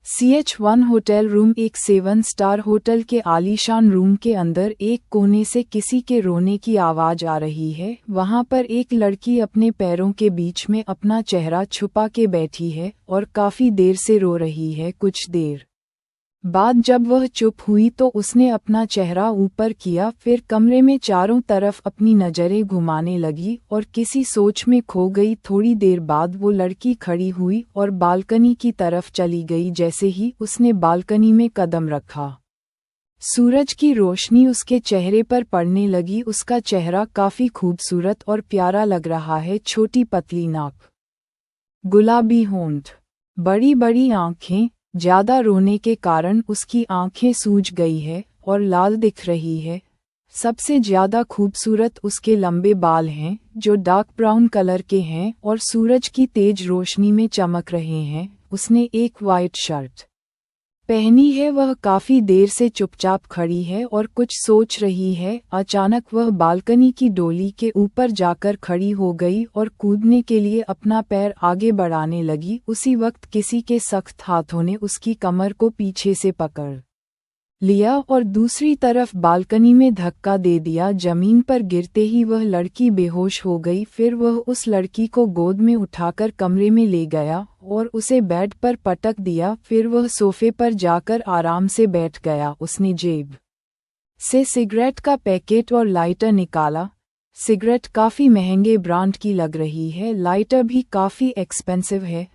CH1 hotel room एक 7 star hotel के आलीशान रूम के अंदर एक कोने से किसी के रोने की आवाज़ आ रही है। वहाँ पर एक लड़की अपने पैरों के बीच में अपना चेहरा छुपा के बैठी है और काफ़ी देर से रो रही है। कुछ देर बाद जब वह चुप हुई तो उसने अपना चेहरा ऊपर किया, फिर कमरे में चारों तरफ अपनी नज़रें घुमाने लगी और किसी सोच में खो गई। थोड़ी देर बाद वो लड़की खड़ी हुई और बालकनी की तरफ चली गई। जैसे ही उसने बालकनी में कदम रखा, सूरज की रोशनी उसके चेहरे पर पड़ने लगी। उसका चेहरा काफ़ी खूबसूरत और प्यारा लग रहा है। छोटी पतली नाक, गुलाबी होंठ, बड़ी बड़ी आँखें। ज़्यादा रोने के कारण उसकी आँखें सूज गई है और लाल दिख रही है। सबसे ज़्यादा खूबसूरत उसके लंबे बाल हैं जो डार्क ब्राउन कलर के हैं और सूरज की तेज रोशनी में चमक रहे हैं। उसने एक वाइट शर्ट पहनी है। वह काफ़ी देर से चुपचाप खड़ी है और कुछ सोच रही है। अचानक वह बालकनी की डोली के ऊपर जाकर खड़ी हो गई और कूदने के लिए अपना पैर आगे बढ़ाने लगी। उसी वक्त किसी के सख्त हाथों ने उसकी कमर को पीछे से पकड़ लिया और दूसरी तरफ बालकनी में धक्का दे दिया। जमीन पर गिरते ही वह लड़की बेहोश हो गई। फिर वह उस लड़की को गोद में उठाकर कमरे में ले गया और उसे बेड पर पटक दिया। फिर वह सोफे पर जाकर आराम से बैठ गया। उसने जेब से सिगरेट का पैकेट और लाइटर निकाला। सिगरेट काफ़ी महंगे ब्रांड की लग रही है, लाइटर भी काफ़ी एक्सपेंसिव है।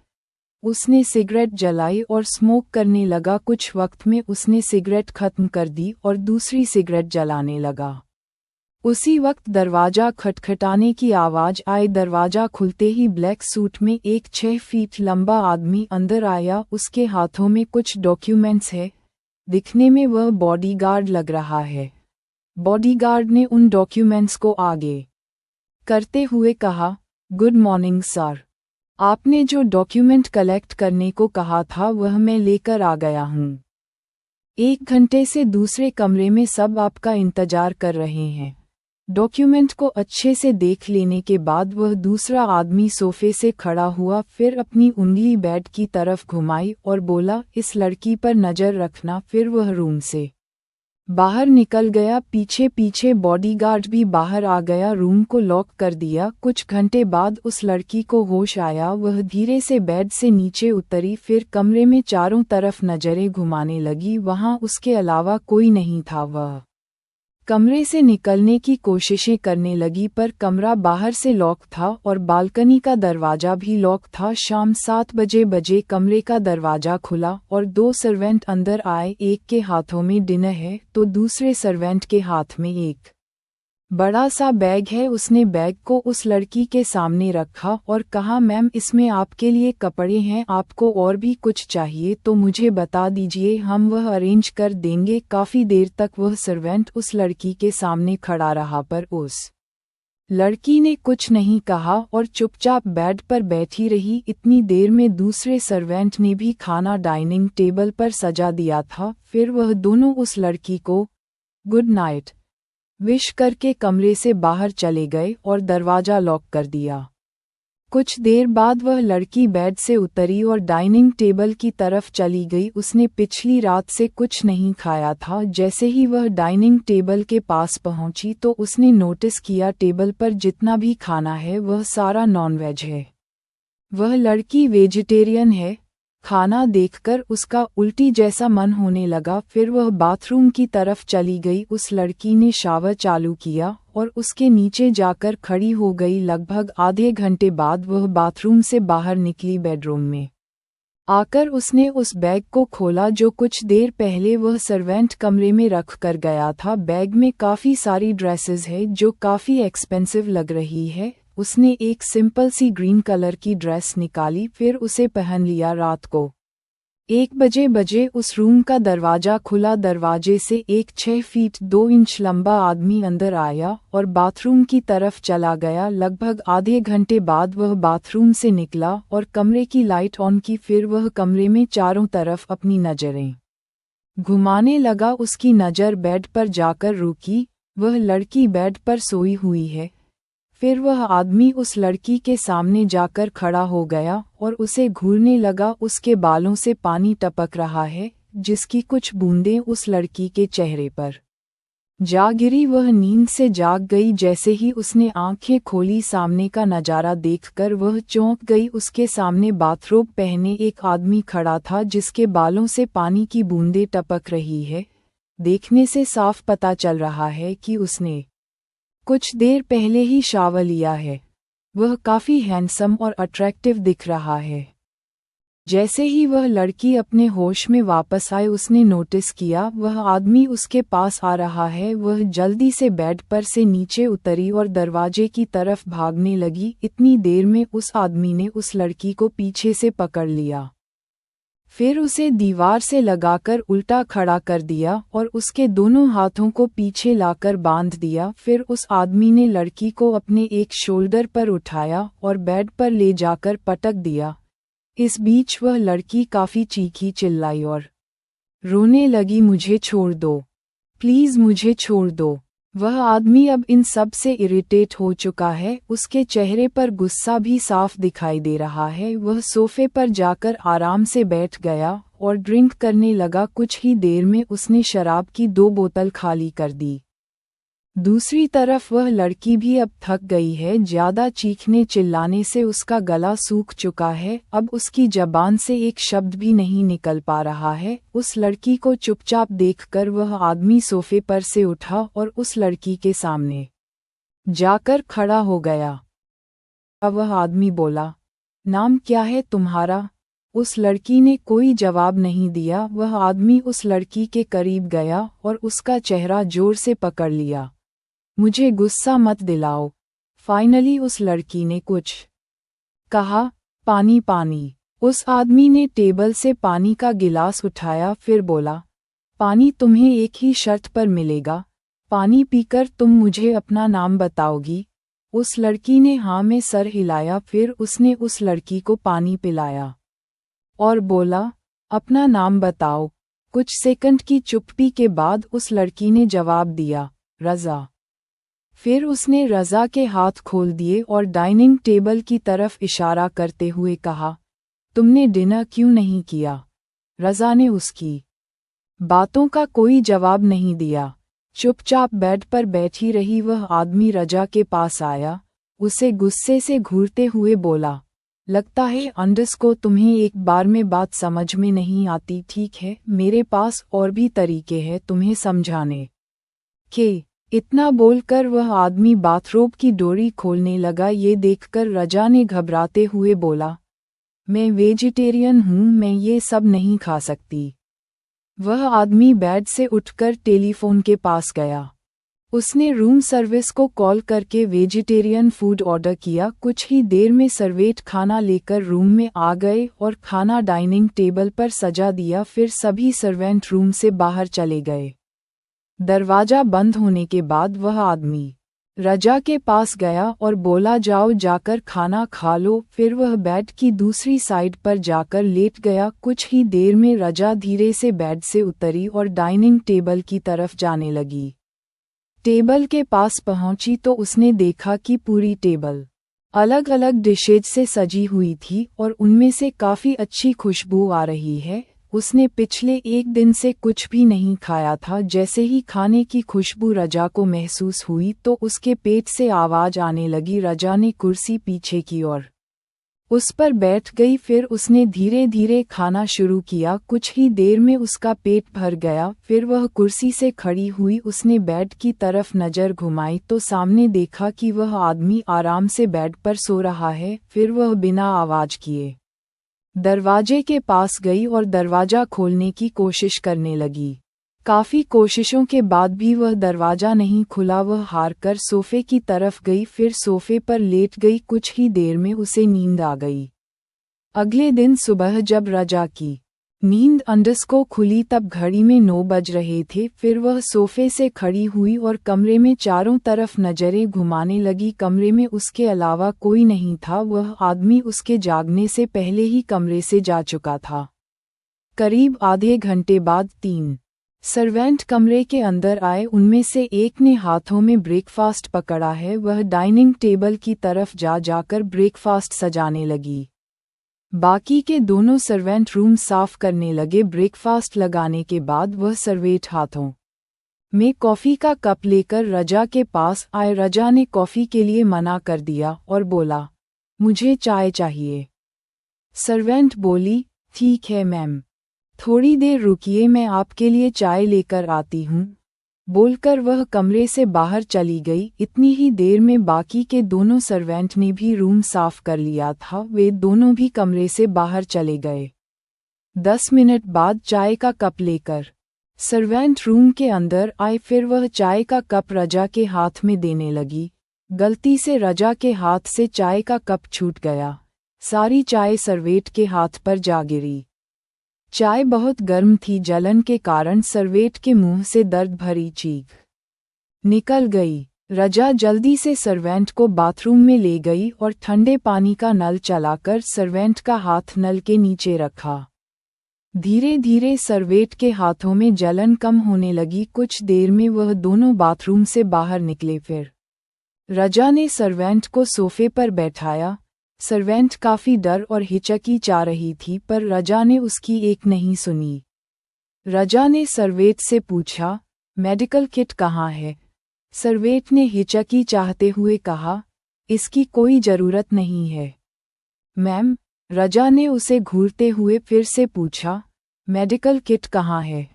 उसने सिगरेट जलाई और स्मोक करने लगा। कुछ वक्त में उसने सिगरेट खत्म कर दी और दूसरी सिगरेट जलाने लगा। उसी वक्त दरवाज़ा खटखटाने की आवाज़ आई। दरवाज़ा खुलते ही ब्लैक सूट में एक 6 फीट लंबा आदमी अंदर आया। उसके हाथों में कुछ डॉक्यूमेंट्स है। दिखने में वह बॉडीगार्ड लग रहा है। बॉडीगार्ड ने उन डॉक्यूमेंट्स को आगे करते हुए कहा, गुड मॉर्निंग सर, आपने जो डॉक्यूमेंट कलेक्ट करने को कहा था वह मैं लेकर आ गया हूँ। 1 घंटे से दूसरे कमरे में सब आपका इंतजार कर रहे हैं। डॉक्यूमेंट को अच्छे से देख लेने के बाद वह दूसरा आदमी सोफे से खड़ा हुआ, फिर अपनी उंगली बेड की तरफ घुमाई और बोला, इस लड़की पर नज़र रखना। फिर वह रूम से बाहर निकल गया। पीछे पीछे बॉडीगार्ड भी बाहर आ गया। रूम को लॉक कर दिया। कुछ घंटे बाद उस लड़की को होश आया। वह धीरे से बेड से नीचे उतरी, फिर कमरे में चारों तरफ नज़रें घुमाने लगी। वहाँ उसके अलावा कोई नहीं था। वह कमरे से निकलने की कोशिशें करने लगी पर कमरा बाहर से लॉक था और बालकनी का दरवाज़ा भी लॉक था। शाम 7 बजे कमरे का दरवाज़ा खुला और 2 सर्वेंट अंदर आए। एक के हाथों में डिनर है तो दूसरे सर्वेंट के हाथ में एक बड़ा सा बैग है। उसने बैग को उस लड़की के सामने रखा और कहा, मैम इसमें आपके लिए कपड़े हैं, आपको और भी कुछ चाहिए तो मुझे बता दीजिए, हम वह अरेंज कर देंगे। काफ़ी देर तक वह सर्वेंट उस लड़की के सामने खड़ा रहा पर उस लड़की ने कुछ नहीं कहा और चुपचाप बेड पर बैठी रही। इतनी देर में दूसरे सर्वेंट ने भी खाना डाइनिंग टेबल पर सजा दिया था। फिर वह दोनों उस लड़की को गुड नाइट विश करके कमरे से बाहर चले गए और दरवाज़ा लॉक कर दिया। कुछ देर बाद वह लड़की बेड से उतरी और डाइनिंग टेबल की तरफ चली गई। उसने पिछली रात से कुछ नहीं खाया था। जैसे ही वह डाइनिंग टेबल के पास पहुंची तो उसने नोटिस किया टेबल पर जितना भी खाना है वह सारा नॉनवेज है। वह लड़की वेजिटेरियन है। खाना देखकर उसका उल्टी जैसा मन होने लगा। फिर वह बाथरूम की तरफ चली गई। उस लड़की ने शावर चालू किया और उसके नीचे जाकर खड़ी हो गई। लगभग आधे घंटे बाद वह बाथरूम से बाहर निकली। बेडरूम में आकर उसने उस बैग को खोला जो कुछ देर पहले वह सर्वेंट कमरे में रख कर गया था। बैग में काफ़ी सारी ड्रेसेस है जो काफ़ी एक्सपेंसिव लग रही है। उसने एक सिंपल सी ग्रीन कलर की ड्रेस निकाली, फिर उसे पहन लिया। रात को 1 बजे उस रूम का दरवाज़ा खुला। दरवाजे से एक 6 फीट 2 इंच लंबा आदमी अंदर आया और बाथरूम की तरफ चला गया। लगभग आधे घंटे बाद वह बाथरूम से निकला और कमरे की लाइट ऑन की। फिर वह कमरे में चारों तरफ अपनी नज़रें घुमाने लगा। उसकी नज़र बेड पर जाकर रुकी। वह लड़की बेड पर सोई हुई है। फिर वह आदमी उस लड़की के सामने जाकर खड़ा हो गया और उसे घूरने लगा। उसके बालों से पानी टपक रहा है, जिसकी कुछ बूंदें उस लड़की के चेहरे पर जा गिरी। वह नींद से जाग गई। जैसे ही उसने आंखें खोली, सामने का नजारा देखकर वह चौंक गई। उसके सामने बाथरोब पहने एक आदमी खड़ा था, जिसके बालों से पानी की बूंदें टपक रही है। देखने से साफ पता चल रहा है कि उसने कुछ देर पहले ही शावर लिया है। वह काफी हैंडसम और अट्रैक्टिव दिख रहा है। जैसे ही वह लड़की अपने होश में वापस आए, उसने नोटिस किया वह आदमी उसके पास आ रहा है। वह जल्दी से बेड पर से नीचे उतरी और दरवाजे की तरफ भागने लगी। इतनी देर में उस आदमी ने उस लड़की को पीछे से पकड़ लिया, फिर उसे दीवार से लगाकर उल्टा खड़ा कर दिया और उसके दोनों हाथों को पीछे लाकर बांध दिया। फिर उस आदमी ने लड़की को अपने एक शोल्डर पर उठाया और बेड पर ले जाकर पटक दिया। इस बीच वह लड़की काफी चीखी चिल्लाई और रोने लगी, मुझे छोड़ दो, प्लीज मुझे छोड़ दो। वह आदमी अब इन सब से इरिटेट हो चुका है। उसके चेहरे पर गुस्सा भी साफ दिखाई दे रहा है। वह सोफे पर जाकर आराम से बैठ गया और ड्रिंक करने लगा। कुछ ही देर में उसने शराब की 2 बोतल खाली कर दी। दूसरी तरफ वह लड़की भी अब थक गई है। ज्यादा चीखने चिल्लाने से उसका गला सूख चुका है। अब उसकी जबान से एक शब्द भी नहीं निकल पा रहा है। उस लड़की को चुपचाप देखकर वह आदमी सोफे पर से उठा और उस लड़की के सामने जाकर खड़ा हो गया। अब वह आदमी बोला, नाम क्या है तुम्हारा? उस लड़की ने कोई जवाब नहीं दिया। वह आदमी उस लड़की के करीब गया और उसका चेहरा जोर से पकड़ लिया। मुझे गुस्सा मत दिलाओ। फाइनली उस लड़की ने कुछ कहा, पानी पानी। उस आदमी ने टेबल से पानी का गिलास उठाया, फिर बोला, पानी तुम्हें एक ही शर्त पर मिलेगा। पानी पीकर तुम मुझे अपना नाम बताओगी? उस लड़की ने हाँ में सर हिलाया। फिर उसने उस लड़की को पानी पिलाया और बोला, अपना नाम बताओ। कुछ सेकंड की चुप्पी के बाद उस लड़की ने जवाब दिया, रज़ा। फिर उसने रज़ा के हाथ खोल दिए और डाइनिंग टेबल की तरफ इशारा करते हुए कहा, तुमने डिनर क्यों नहीं किया? रज़ा ने उसकी बातों का कोई जवाब नहीं दिया, चुपचाप बेड पर बैठी रही। वह आदमी रज़ा के पास आया, उसे गुस्से से घूरते हुए बोला, लगता है अंडस को तुम्हें एक बार में बात समझ में नहीं आती। ठीक है, मेरे पास और भी तरीके हैं तुम्हें समझाने के। इतना बोलकर वह आदमी बाथरोब की डोरी खोलने लगा। ये देखकर रज़ा ने घबराते हुए बोला, मैं वेजिटेरियन हूँ, मैं ये सब नहीं खा सकती। वह आदमी बेड से उठकर टेलीफोन के पास गया। उसने रूम सर्विस को कॉल करके वेजिटेरियन फूड ऑर्डर किया। कुछ ही देर में सर्वेंट खाना लेकर रूम में आ गए और खाना डाइनिंग टेबल पर सजा दिया। फिर सभी सर्वेंट रूम से बाहर चले गए। दरवाजा बंद होने के बाद वह आदमी रज़ा के पास गया और बोला, जाओ जाकर खाना खा लो। फिर वह बेड की दूसरी साइड पर जाकर लेट गया। कुछ ही देर में रज़ा धीरे से बेड से उतरी और डाइनिंग टेबल की तरफ जाने लगी। टेबल के पास पहुंची तो उसने देखा कि पूरी टेबल अलग अलग डिशेज से सजी हुई थी और उनमें से काफ़ी अच्छी खुशबू आ रही है। उसने पिछले एक दिन से कुछ भी नहीं खाया था। जैसे ही खाने की खुशबू रज़ा को महसूस हुई तो उसके पेट से आवाज़ आने लगी। रज़ा ने कुर्सी पीछे की और उस पर बैठ गई। फिर उसने धीरे धीरे खाना शुरू किया। कुछ ही देर में उसका पेट भर गया। फिर वह कुर्सी से खड़ी हुई। उसने बेड की तरफ नज़र घुमाई तो सामने देखा कि वह आदमी आराम से बेड पर सो रहा है। फिर वह बिना आवाज़ किए दरवाजे के पास गई और दरवाज़ा खोलने की कोशिश करने लगी। काफ़ी कोशिशों के बाद भी वह दरवाज़ा नहीं खुला। वह हार कर सोफे की तरफ गई, फिर सोफे पर लेट गई। कुछ ही देर में उसे नींद आ गई। अगले दिन सुबह जब रज़ा की नींद अंडस को खुली तब घड़ी में 9 बज रहे थे। फिर वह सोफे से खड़ी हुई और कमरे में चारों तरफ नज़रें घुमाने लगी। कमरे में उसके अलावा कोई नहीं था। वह आदमी उसके जागने से पहले ही कमरे से जा चुका था। करीब आधे घंटे बाद 3 सर्वेंट कमरे के अंदर आए। उनमें से एक ने हाथों में ब्रेकफास्ट पकड़ा है। वह डाइनिंग टेबल की तरफ जाकर ब्रेकफास्ट सजाने लगी। बाकी के दोनों सर्वेंट रूम साफ करने लगे। ब्रेकफास्ट लगाने के बाद वह सर्वेंट हाथों में कॉफ़ी का कप लेकर रजा के पास आए। रजा ने कॉफ़ी के लिए मना कर दिया और बोला, मुझे चाय चाहिए। सर्वेंट बोली, ठीक है मैम, थोड़ी देर रुकिए, मैं आपके लिए चाय लेकर आती हूँ। बोलकर वह कमरे से बाहर चली गई। इतनी ही देर में बाकी के दोनों सर्वेंट ने भी रूम साफ कर लिया था। वे दोनों भी कमरे से बाहर चले गए। 10 मिनट बाद चाय का कप लेकर सर्वेंट रूम के अंदर आए। फिर वह चाय का कप रजा के हाथ में देने लगी। गलती से रजा के हाथ से चाय का कप छूट गया। सारी चाय सर्वेंट के हाथ पर जा गिरी। चाय बहुत गर्म थी। जलन के कारण सर्वेंट के मुंह से दर्द भरी चीख निकल गई। रजा जल्दी से सर्वेंट को बाथरूम में ले गई और ठंडे पानी का नल चलाकर सर्वेंट का हाथ नल के नीचे रखा। धीरे धीरे सर्वेंट के हाथों में जलन कम होने लगी। कुछ देर में वह दोनों बाथरूम से बाहर निकले। फिर रजा ने सर्वेंट को सोफे पर बैठाया। सर्वेंट काफी डर और हिचकी जा रही थी, पर रजा ने उसकी एक नहीं सुनी। रजा ने सर्वेंट से पूछा, मेडिकल किट कहाँ है? सर्वेंट ने हिचकी चाहते हुए कहा, इसकी कोई जरूरत नहीं है मैम। रजा ने उसे घूरते हुए फिर से पूछा, मेडिकल किट कहाँ है?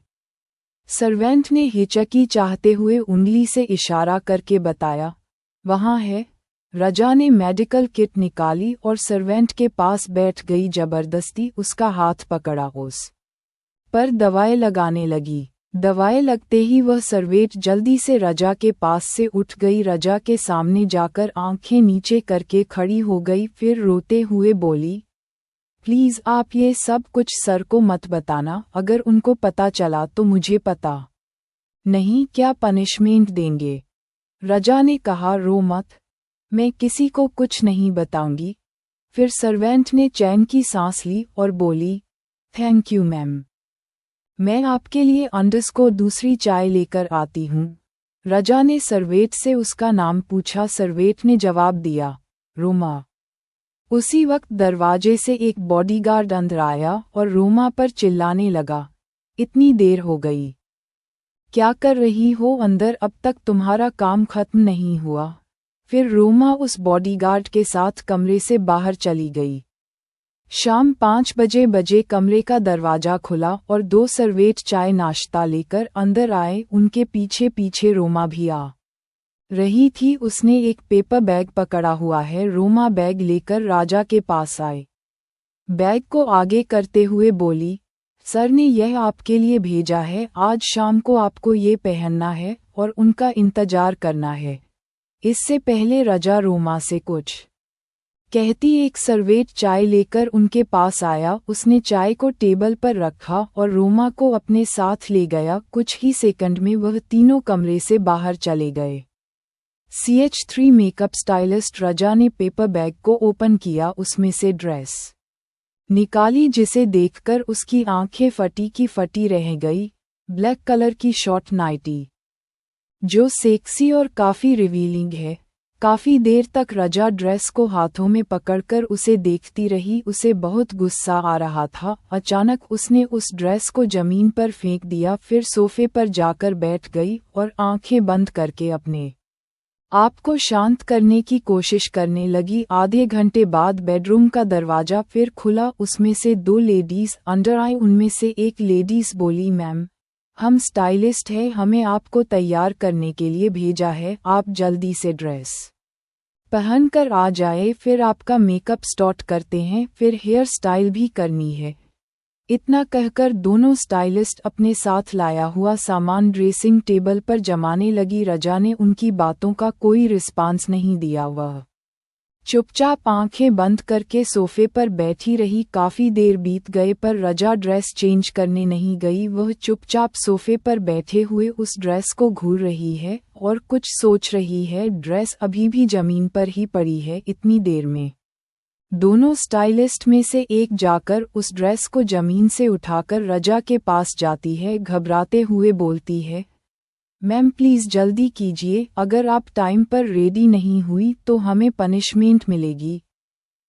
सर्वेंट ने हिचकी चाहते हुए उंगली से इशारा करके बताया, वहाँ है। रजा ने मेडिकल किट निकाली और सर्वेंट के पास बैठ गई। जबरदस्ती उसका हाथ पकड़ा, उस पर दवाएं लगाने लगी। दवाएं लगते ही वह सर्वेंट जल्दी से रजा के पास से उठ गई। रजा के सामने जाकर आंखें नीचे करके खड़ी हो गई। फिर रोते हुए बोली, प्लीज आप ये सब कुछ सर को मत बताना। अगर उनको पता चला तो मुझे पता नहीं क्या पनिशमेंट देंगे। रजा ने कहा, रो मत, मैं किसी को कुछ नहीं बताऊंगी। फिर सर्वेंट ने चैन की सांस ली और बोली, थैंक यू मैम, मैं आपके लिए अंडस को दूसरी चाय लेकर आती हूँ। रजा ने सर्वेंट से उसका नाम पूछा। सर्वेंट ने जवाब दिया, रोमा। उसी वक्त दरवाजे से एक बॉडीगार्ड अंदर आया और रोमा पर चिल्लाने लगा, इतनी देर हो गई, क्या कर रही हो अंदर? अब तक तुम्हारा काम खत्म नहीं हुआ। फिर रोमा उस बॉडीगार्ड के साथ कमरे से बाहर चली गई। शाम 5 बजे कमरे का दरवाजा खुला और 2 सर्वेंट चाय नाश्ता लेकर अंदर आए। उनके पीछे पीछे रोमा भी आ रही थी। उसने एक पेपर बैग पकड़ा हुआ है। रोमा बैग लेकर राजा के पास आए। बैग को आगे करते हुए बोली, सर ने यह आपके लिए भेजा है। आज शाम को आपको ये पहनना है और उनका इंतजार करना है। इससे पहले रजा रोमा से कुछ कहती एक सर्वेंट चाय लेकर उनके पास आया। उसने चाय को टेबल पर रखा और रोमा को अपने साथ ले गया। कुछ ही सेकंड में वह तीनों कमरे से बाहर चले गए। CH3 मेकअप स्टाइलिस्ट रजा ने पेपर बैग को ओपन किया। उसमें से ड्रेस निकाली, जिसे देखकर उसकी आंखें फटी की फटी रह गई। ब्लैक कलर की शॉर्ट नाइटी जो सेक्सी और काफी रिवीलिंग है। काफी देर तक रजा ड्रेस को हाथों में पकड़कर उसे देखती रही। उसे बहुत गुस्सा आ रहा था। अचानक उसने उस ड्रेस को जमीन पर फेंक दिया। फिर सोफे पर जाकर बैठ गई और आंखें बंद करके अपने आप को शांत करने की कोशिश करने लगी। आधे घंटे बाद बेडरूम का दरवाजा फिर खुला। उसमें से 2 लेडीज अंदर आई। उनमें से एक लेडीज बोली, मैम, हम स्टाइलिस्ट हैं, हमें आपको तैयार करने के लिए भेजा है। आप जल्दी से ड्रेस पहन कर आ जाए, फिर आपका मेकअप स्टार्ट करते हैं, फिर हेयर स्टाइल भी करनी है। इतना कहकर दोनों स्टाइलिस्ट अपने साथ लाया हुआ सामान ड्रेसिंग टेबल पर जमाने लगी। रजा ने उनकी बातों का कोई रिस्पांस नहीं दिया। वह चुपचाप आंखें बंद करके सोफे पर बैठी रही। काफी देर बीत गए पर रजा ड्रेस चेंज करने नहीं गई। वह चुपचाप सोफे पर बैठे हुए उस ड्रेस को घूर रही है और कुछ सोच रही है। ड्रेस अभी भी जमीन पर ही पड़ी है। इतनी देर में दोनों स्टाइलिस्ट में से एक जाकर उस ड्रेस को जमीन से उठाकर रजा के पास जाती है, घबराते हुए बोलती है, मैम प्लीज़ जल्दी कीजिए, अगर आप टाइम पर रेडी नहीं हुई तो हमें पनिशमेंट मिलेगी।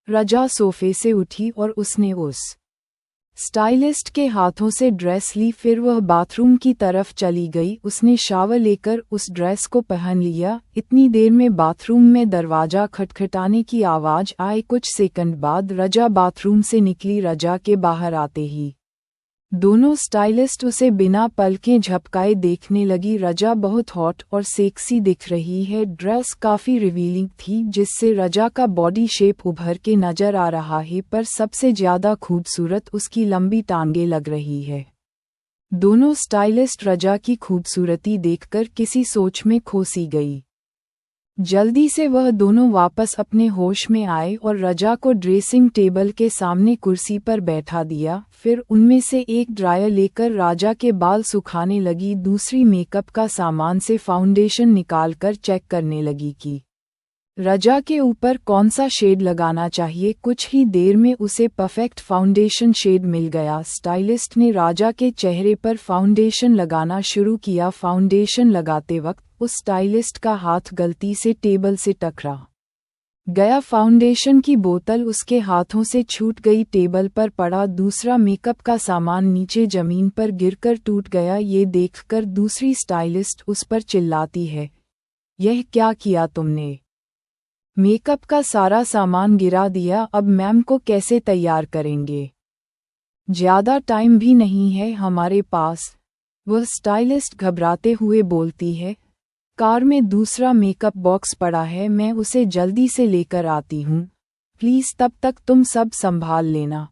रजा सोफे से उठी और उसने उस स्टाइलिस्ट के हाथों से ड्रेस ली, फिर वह बाथरूम की तरफ चली गई। उसने शावर लेकर उस ड्रेस को पहन लिया। इतनी देर में बाथरूम में दरवाज़ा खटखटाने की आवाज़ आई। कुछ सेकंड बाद रजा बाथरूम से निकली। रजा के बाहर आते ही दोनों स्टाइलिस्ट उसे बिना पलकें झपकाए देखने लगी। रजा बहुत हॉट और सेक्सी दिख रही है। ड्रेस काफ़ी रिवीलिंग थी, जिससे रजा का बॉडी शेप उभर के नजर आ रहा है, पर सबसे ज़्यादा खूबसूरत उसकी लंबी टांगें लग रही है। दोनों स्टाइलिस्ट रजा की खूबसूरती देखकर किसी सोच में खो सी गई। जल्दी से वह दोनों वापस अपने होश में आए और रजा को ड्रेसिंग टेबल के सामने कुर्सी पर बैठा दिया। फिर उनमें से एक ड्रायर लेकर राजा के बाल सुखाने लगी, दूसरी मेकअप का सामान से फाउंडेशन निकालकर चेक करने लगी कि रजा के ऊपर कौन सा शेड लगाना चाहिए। कुछ ही देर में उसे परफेक्ट फाउंडेशन शेड मिल गया। स्टाइलिस्ट ने राजा के चेहरे पर फाउंडेशन लगाना शुरू किया। फाउंडेशन लगाते वक्त उस स्टाइलिस्ट का हाथ गलती से टेबल से टकरा गया। फाउंडेशन की बोतल उसके हाथों से छूट गई, टेबल पर पड़ा दूसरा मेकअप का सामान नीचे जमीन पर गिरकर टूट गया। ये देखकर दूसरी स्टाइलिस्ट उस पर चिल्लाती है, यह क्या किया तुमने? मेकअप का सारा सामान गिरा दिया, अब मैम को कैसे तैयार करेंगे? ज़्यादा टाइम भी नहीं है हमारे पास, वह स्टाइलिस्ट घबराते हुए बोलती है। कार में दूसरा मेकअप बॉक्स पड़ा है, मैं उसे जल्दी से लेकर आती हूँ, प्लीज़ तब तक तुम सब संभाल लेना।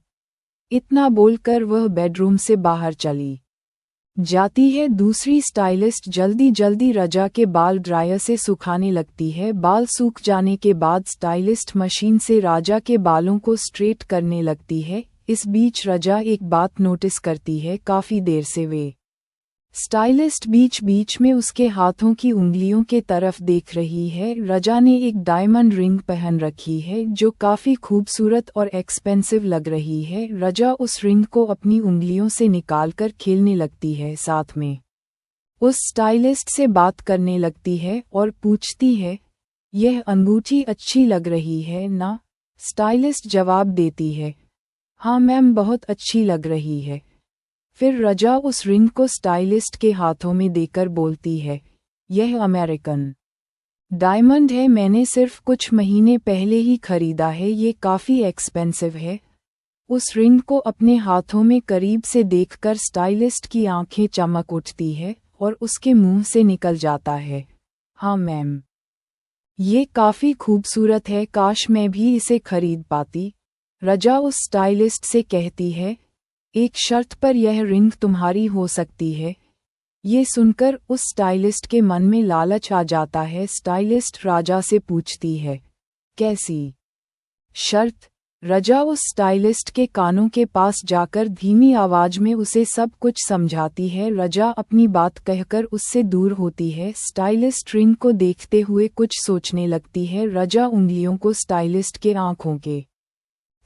इतना बोलकर वह बेडरूम से बाहर चली जाती है। दूसरी स्टाइलिस्ट जल्दी जल्दी रजा के बाल ड्रायर से सुखाने लगती है। बाल सूख जाने के बाद स्टाइलिस्ट मशीन से राजा के बालों को स्ट्रेट करने लगती है। इस बीच रजा एक बात नोटिस करती है, काफ़ी देर से वे स्टाइलिस्ट बीच बीच में उसके हाथों की उंगलियों के तरफ देख रही है। रजा ने एक डायमंड रिंग पहन रखी है जो काफ़ी खूबसूरत और एक्सपेंसिव लग रही है। रजा उस रिंग को अपनी उंगलियों से निकालकर खेलने लगती है, साथ में उस स्टाइलिस्ट से बात करने लगती है और पूछती है, यह अंगूठी अच्छी लग रही है ना? स्टाइलिस्ट जवाब देती है, हाँ मैम बहुत अच्छी लग रही है। फिर रजा उस रिंग को स्टाइलिस्ट के हाथों में देकर बोलती है, यह अमेरिकन डायमंड है, मैंने सिर्फ कुछ महीने पहले ही खरीदा है, ये काफ़ी एक्सपेंसिव है। उस रिंग को अपने हाथों में करीब से देखकर स्टाइलिस्ट की आंखें चमक उठती है और उसके मुंह से निकल जाता है, हाँ मैम, ये काफ़ी खूबसूरत है, काश मैं भी इसे खरीद पाती। रजा उस स्टाइलिस्ट से कहती है, एक शर्त पर यह रिंग तुम्हारी हो सकती है। ये सुनकर उस स्टाइलिस्ट के मन में लालच आ जाता है। स्टाइलिस्ट राजा से पूछती है, कैसी शर्त? रजा उस स्टाइलिस्ट के कानों के पास जाकर धीमी आवाज में उसे सब कुछ समझाती है। रजा अपनी बात कहकर उससे दूर होती है। स्टाइलिस्ट रिंग को देखते हुए कुछ सोचने लगती है। रजा उंगलियों को स्टाइलिस्ट के आंखों के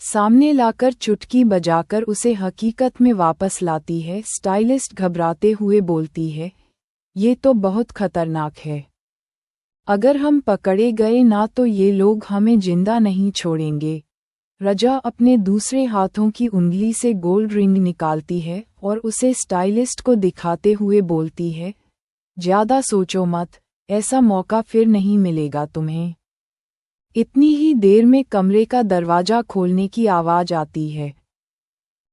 सामने लाकर चुटकी बजाकर उसे हकीकत में वापस लाती है। स्टाइलिस्ट घबराते हुए बोलती है, ये तो बहुत खतरनाक है, अगर हम पकड़े गए ना तो ये लोग हमें जिंदा नहीं छोड़ेंगे। रजा अपने दूसरे हाथों की उंगली से गोल्ड रिंग निकालती है और उसे स्टाइलिस्ट को दिखाते हुए बोलती है, ज़्यादा सोचो मत, ऐसा मौका फिर नहीं मिलेगा तुम्हें। इतनी ही देर में कमरे का दरवाज़ा खोलने की आवाज़ आती है।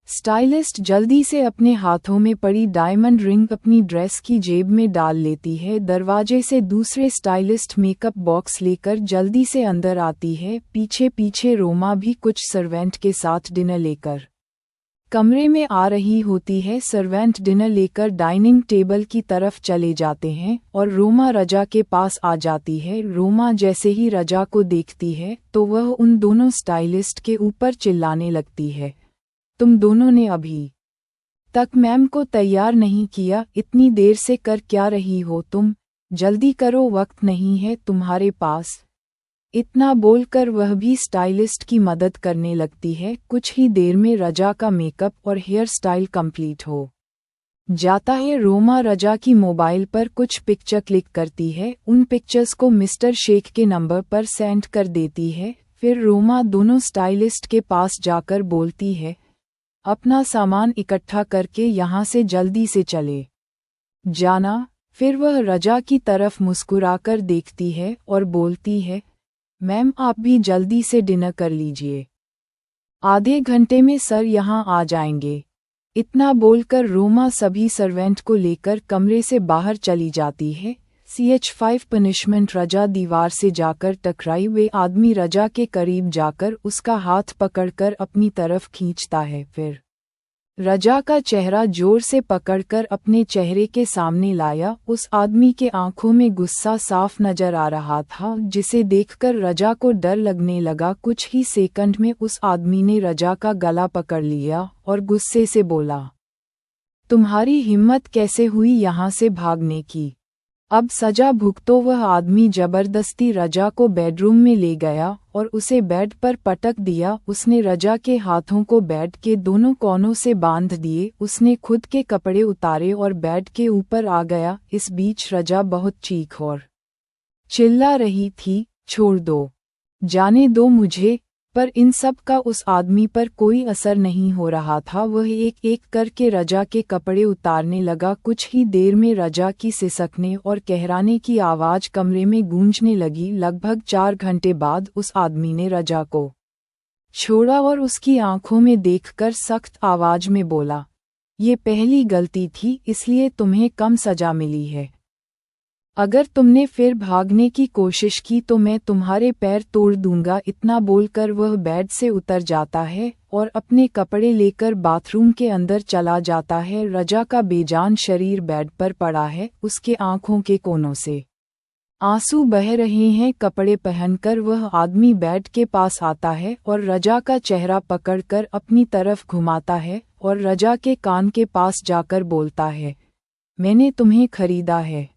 स्टाइलिस्ट जल्दी से अपने हाथों में पड़ी डायमंड रिंग अपनी ड्रेस की जेब में डाल लेती है। दरवाजे से दूसरे स्टाइलिस्ट मेकअप बॉक्स लेकर जल्दी से अंदर आती है। पीछे पीछे रोमा भी कुछ सर्वेंट के साथ डिनर लेकर कमरे में आ रही होती है। सर्वेंट डिनर लेकर डाइनिंग टेबल की तरफ चले जाते हैं और रोमा रजा के पास आ जाती है। रोमा जैसे ही रजा को देखती है तो वह उन दोनों स्टाइलिस्ट के ऊपर चिल्लाने लगती है, तुम दोनों ने अभी तक मैम को तैयार नहीं किया, इतनी देर से कर क्या रही हो तुम? जल्दी करो, वक्त नहीं है तुम्हारे पास। इतना बोलकर वह भी स्टाइलिस्ट की मदद करने लगती है। कुछ ही देर में रजा का मेकअप और हेयर स्टाइल कंप्लीट हो जाता है। रोमा रजा की मोबाइल पर कुछ पिक्चर क्लिक करती है, उन पिक्चर्स को मिस्टर शेख के नंबर पर सेंड कर देती है। फिर रोमा दोनों स्टाइलिस्ट के पास जाकर बोलती है, अपना सामान इकट्ठा करके यहाँ से जल्दी से चले जाना। फिर वह रजा की तरफ मुस्कुराकर देखती है और बोलती है, मैम आप भी जल्दी से डिनर कर लीजिए, आधे घंटे में सर यहाँ आ जाएंगे। इतना बोलकर रोमा सभी सर्वेंट को लेकर कमरे से बाहर चली जाती है। CH5 पनिशमेंट रजा दीवार से जाकर टकराई। वे आदमी रजा के करीब जाकर उसका हाथ पकड़कर अपनी तरफ खींचता है। फिर रजा का चेहरा जोर से पकड़कर अपने चेहरे के सामने लाया। उस आदमी के आंखों में गुस्सा साफ नजर आ रहा था, जिसे देखकर रजा को डर लगने लगा। कुछ ही सेकंड में उस आदमी ने रजा का गला पकड़ लिया और गुस्से से बोला, तुम्हारी हिम्मत कैसे हुई यहाँ से भागने की, अब सजा भुगतो। वह आदमी जबरदस्ती रजा को बेडरूम में ले गया और उसे बेड पर पटक दिया। उसने रजा के हाथों को बेड के दोनों कोनों से बांध दिए। उसने खुद के कपड़े उतारे और बेड के ऊपर आ गया। इस बीच रजा बहुत चीख और चिल्ला रही थी, छोड़ दो, जाने दो मुझे। पर इन सब का उस आदमी पर कोई असर नहीं हो रहा था। वह एक एक करके रजा के कपड़े उतारने लगा। कुछ ही देर में रजा की सिसकने और कहराने की आवाज़ कमरे में गूंजने लगी। लगभग 4 घंटे बाद उस आदमी ने रजा को छोड़ा और उसकी आंखों में देखकर सख्त आवाज में बोला, ये पहली गलती थी, इसलिए तुम्हें कम सजा मिली है। अगर तुमने फिर भागने की कोशिश की तो मैं तुम्हारे पैर तोड़ दूंगा। इतना बोलकर वह बेड से उतर जाता है और अपने कपड़े लेकर बाथरूम के अंदर चला जाता है। रजा का बेजान शरीर बेड पर पड़ा है, उसके आंखों के कोनों से आंसू बह रहे हैं। कपड़े पहनकर वह आदमी बेड के पास आता है और रजा का चेहरा पकड़कर अपनी तरफ घुमाता है और रजा के कान के पास जाकर बोलता है, मैंने तुम्हें खरीदा है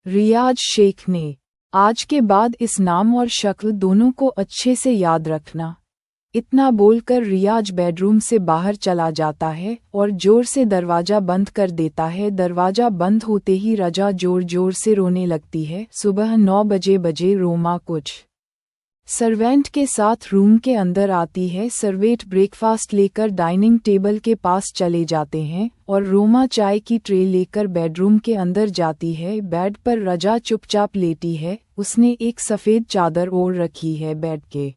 रियाज शेख ने। आज के बाद इस नाम और शक्ल दोनों को अच्छे से याद रखना। इतना बोलकर रियाज बेडरूम से बाहर चला जाता है और जोर से दरवाज़ा बंद कर देता है। दरवाज़ा बंद होते ही रजा जोर जोर से रोने लगती है। सुबह 9 बजे रोमा कुछ सर्वेंट के साथ रूम के अंदर आती है। सर्वेंट ब्रेकफास्ट लेकर डाइनिंग टेबल के पास चले जाते हैं और रोमा चाय की ट्रे लेकर बेडरूम के अंदर जाती है। बेड पर रजा चुपचाप लेटी है, उसने एक सफ़ेद चादर ओढ़ रखी है। बेड के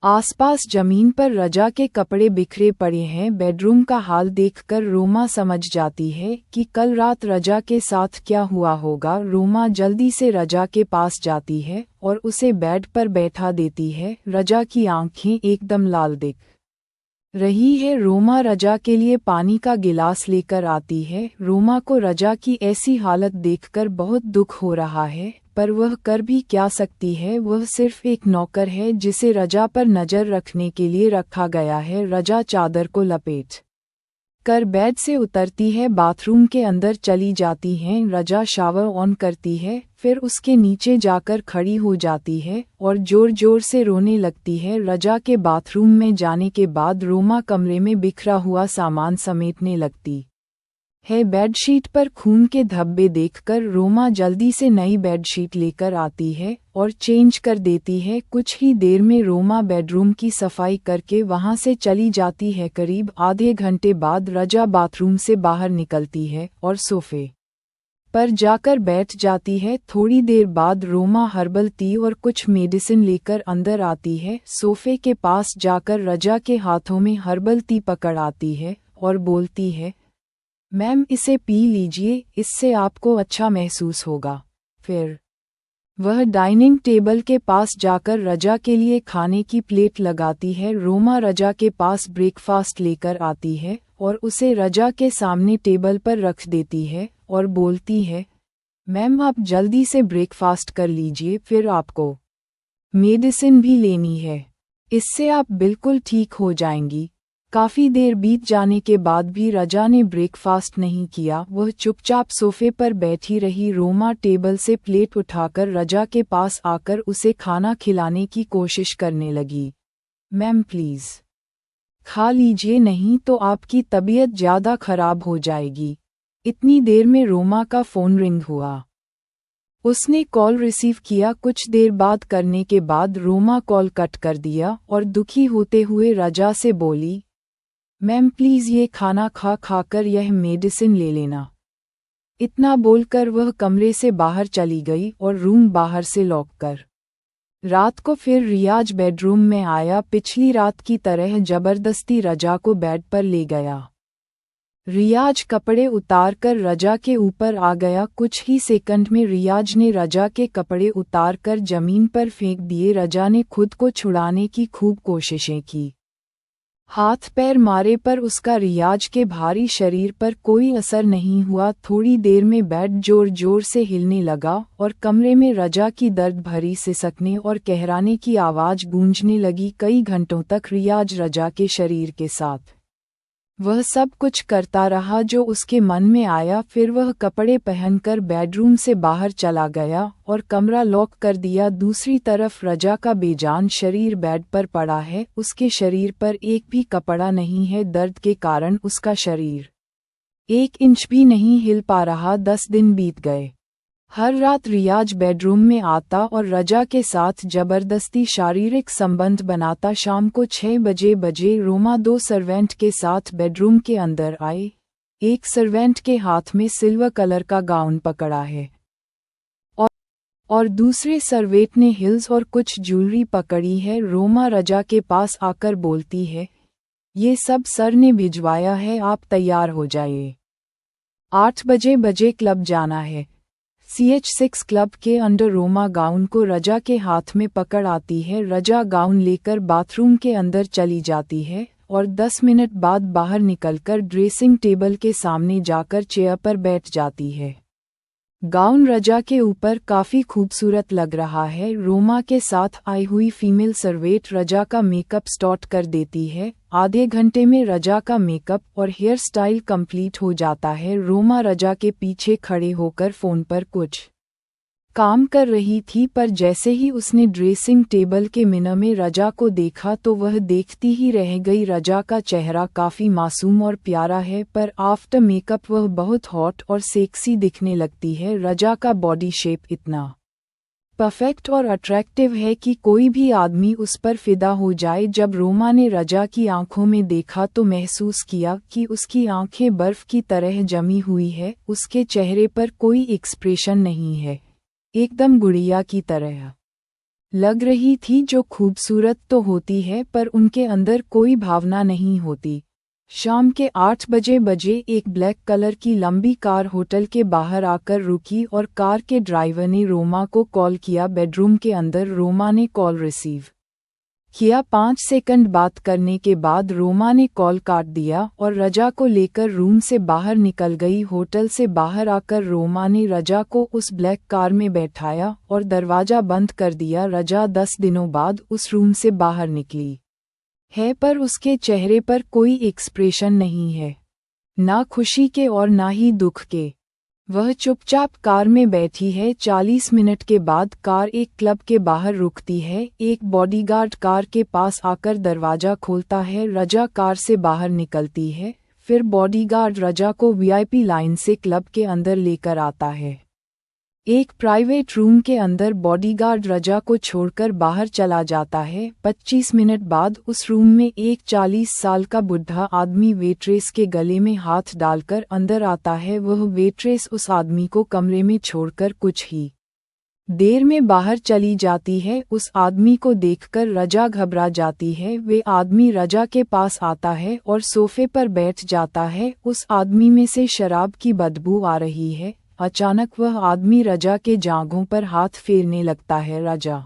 आसपास जमीन पर रजा के कपड़े बिखरे पड़े हैं। बेडरूम का हाल देखकर रोमा समझ जाती है कि कल रात रजा के साथ क्या हुआ होगा। रोमा जल्दी से रजा के पास जाती है और उसे बेड पर बैठा देती है। रजा की आंखें एकदम लाल दिख रही है। रोमा रजा के लिए पानी का गिलास लेकर आती है। रोमा को रजा की ऐसी हालत देखकर बहुत दुख हो रहा है, पर वह कर भी क्या सकती है। वह सिर्फ एक नौकर है जिसे रजा पर नज़र रखने के लिए रखा गया है। रजा चादर को लपेट कर बेड से उतरती है, बाथरूम के अंदर चली जाती है। रजा शावर ऑन करती है, फिर उसके नीचे जाकर खड़ी हो जाती है और जोर जोर से रोने लगती है। रजा के बाथरूम में जाने के बाद रोमा कमरे में बिखरा हुआ सामान समेटने लगती है। बेडशीट पर खून के धब्बे देखकर रोमा जल्दी से नई बेडशीट लेकर आती है और चेंज कर देती है। कुछ ही देर में रोमा बेडरूम की सफाई करके वहां से चली जाती है। करीब आधे घंटे बाद रजा बाथरूम से बाहर निकलती है और सोफे पर जाकर बैठ जाती है। थोड़ी देर बाद रोमा हर्बल टी और कुछ मेडिसिन लेकर अंदर आती है। सोफे के पास जाकर रजा के हाथों में हर्बल टी पकड़ आती है और बोलती है, मैम इसे पी लीजिए, इससे आपको अच्छा महसूस होगा। फिर वह डाइनिंग टेबल के पास जाकर रजा के लिए खाने की प्लेट लगाती है। रोमा रजा के पास ब्रेकफास्ट लेकर आती है और उसे रजा के सामने टेबल पर रख देती है और बोलती है, मैम आप जल्दी से ब्रेकफास्ट कर लीजिए, फिर आपको मेडिसिन भी लेनी है, इससे आप बिल्कुल ठीक हो जाएंगी। काफी देर बीत जाने के बाद भी रजा ने ब्रेकफास्ट नहीं किया। वह चुपचाप सोफे पर बैठी रही। रोमा टेबल से प्लेट उठाकर रजा के पास आकर उसे खाना खिलाने की कोशिश करने लगी। मैम प्लीज खा लीजिए, नहीं तो आपकी तबीयत ज़्यादा खराब हो जाएगी। इतनी देर में रोमा का फ़ोन रिंग हुआ। उसने कॉल रिसीव किया। कुछ देर बात करने के बाद रोमा कॉल कट कर दिया और दुखी होते हुए रजा से बोली, मैम प्लीज़ ये खाना खाकर यह मेडिसिन ले लेना। इतना बोलकर वह कमरे से बाहर चली गई और रूम बाहर से लॉक कर। रात को फिर रियाज बेडरूम में आया। पिछली रात की तरह जबरदस्ती रजा को बेड पर ले गया। रियाज कपड़े उतारकर रजा के ऊपर आ गया। कुछ ही सेकंड में रियाज ने रजा के कपड़े उतारकर जमीन पर फेंक दिए। रजा ने खुद को छुड़ाने की खूब कोशिशें की, हाथ पैर मारे, पर उसका रियाज के भारी शरीर पर कोई असर नहीं हुआ। थोड़ी देर में बेड जोर जोर से हिलने लगा और कमरे में रजा की दर्द भरी सिसकने और कहराने की आवाज़ गूंजने लगी। कई घंटों तक रियाज रजा के शरीर के साथ वह सब कुछ करता रहा जो उसके मन में आया। फिर वह कपड़े पहनकर बेडरूम से बाहर चला गया और कमरा लॉक कर दिया। दूसरी तरफ रजा का बेजान शरीर बेड पर पड़ा है। उसके शरीर पर एक भी कपड़ा नहीं है। दर्द के कारण उसका शरीर 1 इंच भी नहीं हिल पा रहा। 10 दिन बीत गए। हर रात रियाज बेडरूम में आता और रजा के साथ जबरदस्ती शारीरिक संबंध बनाता। शाम को 6 बजे रोमा 2 सर्वेंट के साथ बेडरूम के अंदर आई। एक सर्वेंट के हाथ में सिल्वर कलर का गाउन पकड़ा है और दूसरे सर्वेंट ने हिल्स और कुछ ज्वेलरी पकड़ी है। रोमा रजा के पास आकर बोलती है, ये सब सर ने भिजवाया है, आप तैयार हो जाइए। 8 बजे क्लब जाना है। CH6 क्लब के अंदर रोमा गाउन को रजा के हाथ में पकड़ आती है। रजा गाउन लेकर बाथरूम के अंदर चली जाती है और 10 मिनट बाद बाहर निकलकर ड्रेसिंग टेबल के सामने जाकर चेयर पर बैठ जाती है। गाउन रजा के ऊपर काफ़ी खूबसूरत लग रहा है। रोमा के साथ आई हुई फीमेल सर्वेंट रजा का मेकअप स्टार्ट कर देती है। आधे घंटे में रजा का मेकअप और हेयर स्टाइल कंप्लीट हो जाता है। रोमा रजा के पीछे खड़े होकर फ़ोन पर कुछ काम कर रही थी, पर जैसे ही उसने ड्रेसिंग टेबल के मिरर में रजा को देखा तो वह देखती ही रह गई। रजा का चेहरा काफ़ी मासूम और प्यारा है, पर आफ्टर मेकअप वह बहुत हॉट और सेक्सी दिखने लगती है। रजा का बॉडी शेप इतना परफेक्ट और अट्रैक्टिव है कि कोई भी आदमी उस पर फिदा हो जाए। जब रोमा ने रजा की आंखों में देखा तो महसूस किया कि उसकी आंखें बर्फ की तरह जमी हुई है। उसके चेहरे पर कोई एक्सप्रेशन नहीं है, एकदम गुड़िया की तरह लग रही थी, जो खूबसूरत तो होती है पर उनके अंदर कोई भावना नहीं होती। शाम के 8 बजे एक ब्लैक कलर की लंबी कार होटल के बाहर आकर रुकी और कार के ड्राइवर ने रोमा को कॉल किया। बेडरूम के अंदर रोमा ने कॉल रिसीव किया। 5 सेकंड बात करने के बाद रोमा ने कॉल काट दिया और रजा को लेकर रूम से बाहर निकल गई। होटल से बाहर आकर रोमा ने रजा को उस ब्लैक कार में बैठाया और दरवाज़ा बंद कर दिया। रजा 10 दिनों बाद उस रूम से बाहर निकली है, पर उसके चेहरे पर कोई एक्सप्रेशन नहीं है, ना खुशी के और ना ही दुख के। वह चुपचाप कार में बैठी है। 40 मिनट के बाद कार एक क्लब के बाहर रुकती है। एक बॉडीगार्ड कार के पास आकर दरवाज़ा खोलता है। रजा कार से बाहर निकलती है। फिर बॉडीगार्ड रजा को VIP लाइन से क्लब के अंदर लेकर आता है। एक प्राइवेट रूम के अंदर बॉडीगार्ड रजा को छोड़कर बाहर चला जाता है। 25 मिनट बाद उस रूम में एक 40 साल का बुढ़ा आदमी वेट्रेस के गले में हाथ डालकर अंदर आता है। वह वेट्रेस उस आदमी को कमरे में छोड़कर कुछ ही देर में बाहर चली जाती है। उस आदमी को देखकर रजा घबरा जाती है। वे आदमी रजा के पास आता है और सोफे पर बैठ जाता है। उस आदमी में से शराब की बदबू आ रही है। अचानक वह आदमी रजा के जांघों पर हाथ फेरने लगता है। रजा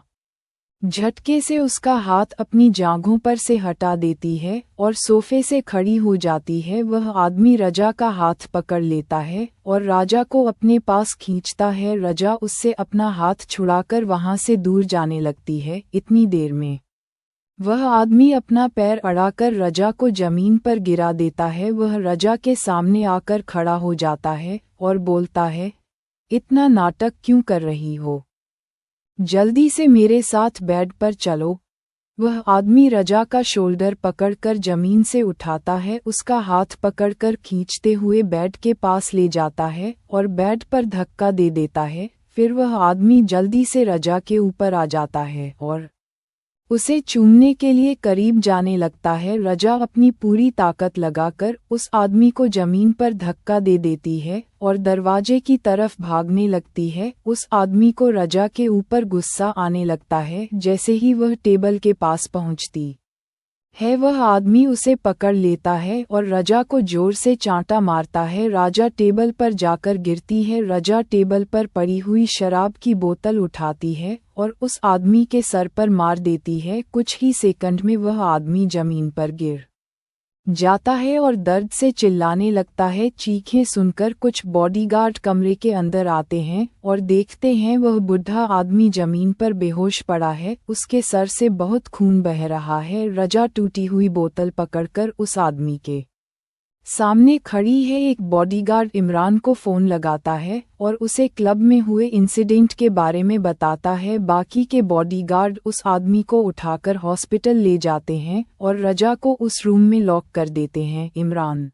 झटके से उसका हाथ अपनी जांघों पर से हटा देती है और सोफे से खड़ी हो जाती है। वह आदमी रजा का हाथ पकड़ लेता है और राजा को अपने पास खींचता है। रजा उससे अपना हाथ छुड़ाकर वहां से दूर जाने लगती है। इतनी देर में वह आदमी अपना पैर अड़ाकर रजा को जमीन पर गिरा देता है। वह रजा के सामने आकर खड़ा हो जाता है और बोलता है, इतना नाटक क्यों कर रही हो? जल्दी से मेरे साथ बेड पर चलो। वह आदमी रजा का शोल्डर पकड़कर जमीन से उठाता है, उसका हाथ पकड़कर खींचते हुए बेड के पास ले जाता है और बेड पर धक्का दे देता है। फिर वह आदमी जल्दी से रजा के ऊपर आ जाता है और उसे चूमने के लिए करीब जाने लगता है। रजा अपनी पूरी ताकत लगाकर उस आदमी को जमीन पर धक्का दे देती है और दरवाजे की तरफ भागने लगती है। उस आदमी को रजा के ऊपर गुस्सा आने लगता है। जैसे ही वह टेबल के पास पहुंचती है, वह आदमी उसे पकड़ लेता है और रजा को जोर से चांटा मारता है। रजा टेबल पर जाकर गिरती है। रजा टेबल पर पड़ी हुई शराब की बोतल उठाती है और उस आदमी के सर पर मार देती है। कुछ ही सेकंड में वह आदमी जमीन पर गिर जाता है और दर्द से चिल्लाने लगता है। चीखें सुनकर कुछ बॉडीगार्ड कमरे के अंदर आते हैं और देखते हैं वह बुढ़ा आदमी जमीन पर बेहोश पड़ा है, उसके सर से बहुत खून बह रहा है। रजा टूटी हुई बोतल पकड़कर उस आदमी के सामने खड़ी है। एक बॉडीगार्ड इमरान को फ़ोन लगाता है और उसे क्लब में हुए इंसिडेंट के बारे में बताता है। बाकी के बॉडीगार्ड उस आदमी को उठाकर हॉस्पिटल ले जाते हैं और रजा को उस रूम में लॉक कर देते हैं। इमरान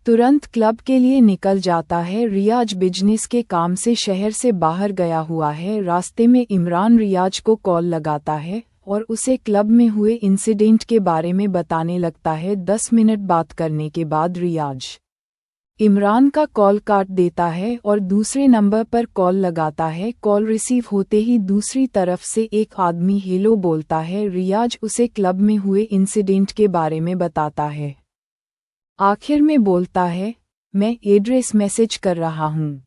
तुरंत क्लब के लिए निकल जाता है। रियाज बिजनेस के काम से शहर से बाहर गया हुआ है। रास्ते में इमरान रियाज को कॉल लगाता है और उसे क्लब में हुए इंसिडेंट के बारे में बताने लगता है। 10 मिनट बात करने के बाद रियाज इमरान का कॉल काट देता है और दूसरे नंबर पर कॉल लगाता है। कॉल रिसीव होते ही दूसरी तरफ से एक आदमी हेलो बोलता है। रियाज उसे क्लब में हुए इंसिडेंट के बारे में बताता है। आखिर में बोलता है, मैं एड्रेस मैसेज कर रहा हूँ,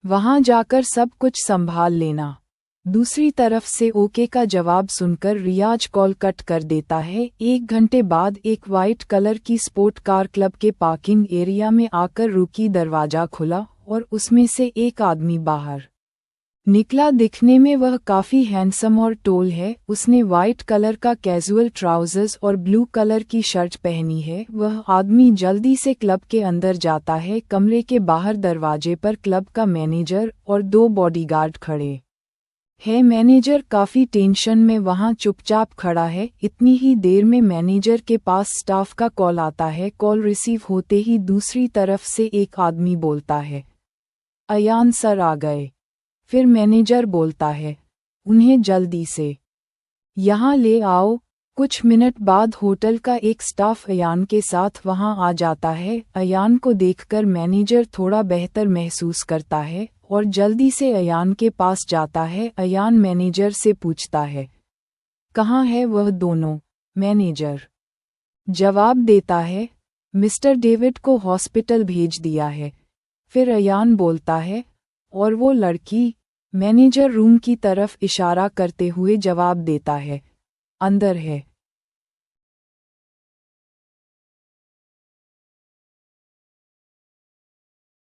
वहाँ जाकर सब कुछ संभाल लेना। दूसरी तरफ से ओके का जवाब सुनकर रियाज कॉल कट कर देता है। 1 घंटे बाद एक वाइट कलर की स्पोर्ट कार क्लब के पार्किंग एरिया में आकर रुकी। दरवाजा खुला और उसमें से एक आदमी बाहर निकला। दिखने में वह काफ़ी हैंडसम और टोल है। उसने वाइट कलर का कैजुअल ट्राउजर्स और ब्लू कलर की शर्ट पहनी है। वह आदमी जल्दी से क्लब के अंदर जाता है। कमरे के बाहर दरवाजे पर क्लब का मैनेजर और 2 बॉडीगार्ड खड़े है। मैनेजर काफ़ी टेंशन में वहाँ चुपचाप खड़ा है। इतनी ही देर में मैनेजर के पास स्टाफ का कॉल आता है। कॉल रिसीव होते ही दूसरी तरफ से एक आदमी बोलता है, अयान सर आ गए। फिर मैनेजर बोलता है, उन्हें जल्दी से यहाँ ले आओ। कुछ मिनट बाद होटल का एक स्टाफ अयान के साथ वहाँ आ जाता है। अयान को देखकर मैनेजर थोड़ा बेहतर महसूस करता है और जल्दी से अयान के पास जाता है। अयान मैनेजर से पूछता है, कहाँ है वह दोनों? मैनेजर जवाब देता है, मिस्टर डेविड को हॉस्पिटल भेज दिया है। फिर अयान बोलता है, और वो लड़की? मैनेजर रूम की तरफ इशारा करते हुए जवाब देता है, अंदर है।